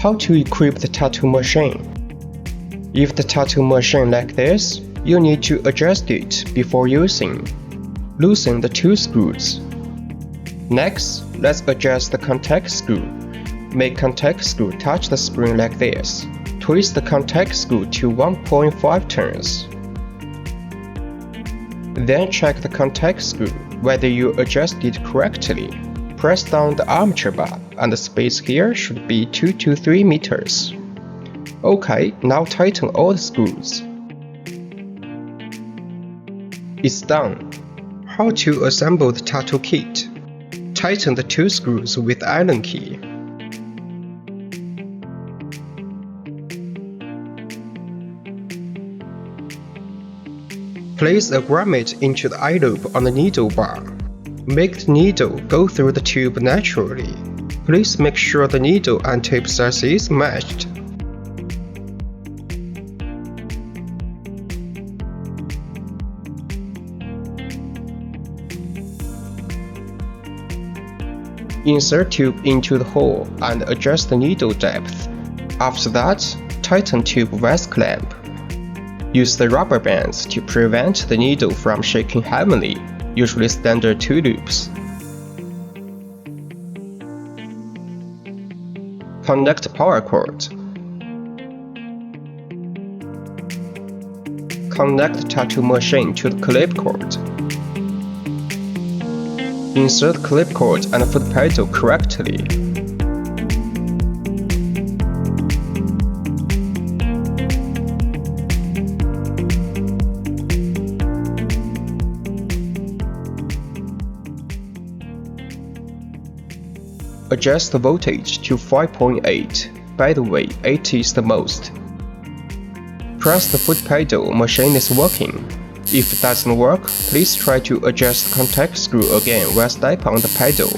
How to equip the tattoo machine. If the tattoo machine like this, you need to adjust it before using. Loosen the two screws. Next, let's adjust the contact screw. Make contact screw touch the spring like this. Twist the contact screw to 1.5 turns. Then check the contact screw whether you adjust it correctly. Press down the armature bar and the space here should be 2 to 3 meters. OK, now tighten all the screws. It's done. How to assemble the tattoo kit. Tighten the two screws with Allen key. Place a grommet into the eye loop on the needle bar. Make the needle go through the tube naturally. Please make sure the needle and tip size is matched. Insert tube into the hole and adjust the needle depth. After that, tighten tube vise clamp. Use the rubber bands to prevent the needle from shaking heavily, usually standard 2 loops. Connect power cord. Connect the tattoo machine to the clip cord. Insert clip cord and foot pedal correctly. Adjust the voltage to 5.8. By the way, 8 is the most. Press the foot pedal, machine is working. If it doesn't work, please try to adjust the contact screw again while step on the pedal.